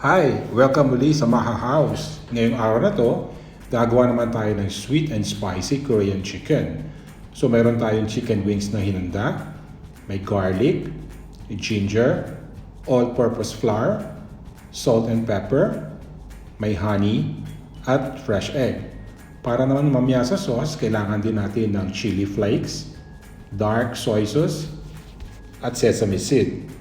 Hi! Welcome muli sa Maja House. Ngayong araw na to, gagawa naman tayo ng sweet and spicy Korean chicken. So mayroon tayong chicken wings na hinanda, may garlic, ginger, all-purpose flour, salt and pepper, may honey, at fresh egg. Para naman mamaya sa sauce, kailangan din natin ng chili flakes, dark soy sauce, at sesame seed.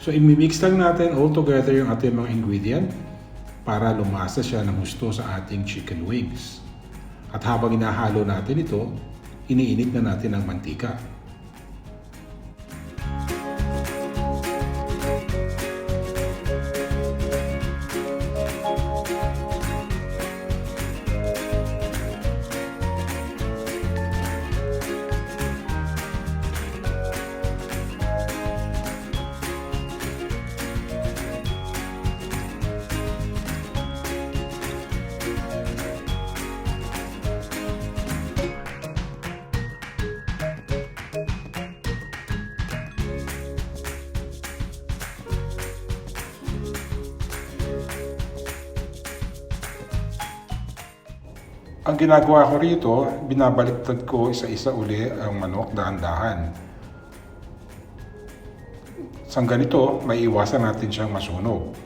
So imimix lang natin all together yung ating mga ingredient para lumasa siya ng gusto sa ating chicken wings. At habang inahalo natin ito, iniinit na natin ang mantika. Ang ginagawa ko rito, binabaliktad ko isa-isa uli ang manok dahan-dahan. Sa ganito, may iwasan natin siyang masunog.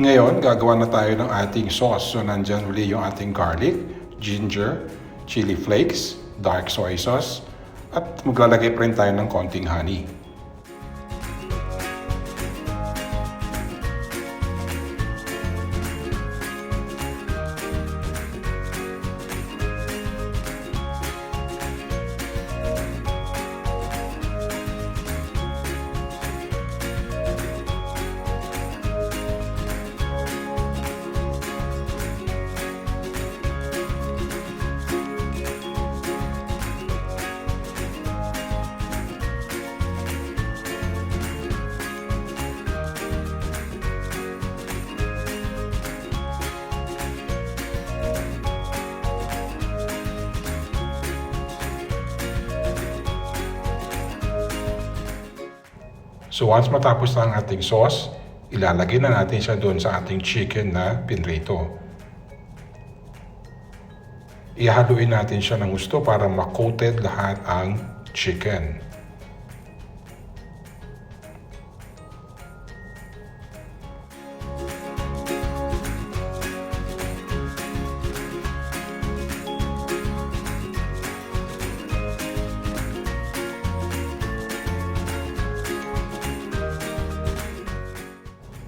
Ngayon, gagawa na tayo ng ating sauce. So, nandyan uli yung ating garlic, ginger, chili flakes, dark soy sauce, at maglalagay pa rin tayo ng konting honey. So once matapos na ang ating sauce, ilalagay na natin siya doon sa ating chicken na pinrito. Ihaluin natin siya ng gusto para ma-coated lahat ang chicken.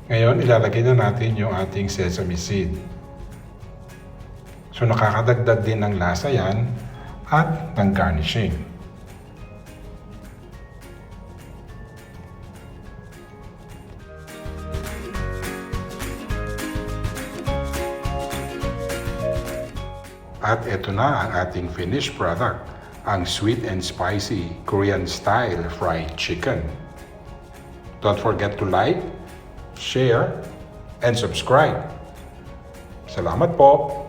Ngayon, ilalagay na natin yung ating sesame seed. So, nakakadagdag din ng lasa yan at ng garnishing. At ito na ang ating finished product, ang sweet and spicy Korean style fried chicken. Don't forget to like, share, and subscribe. Salamat po!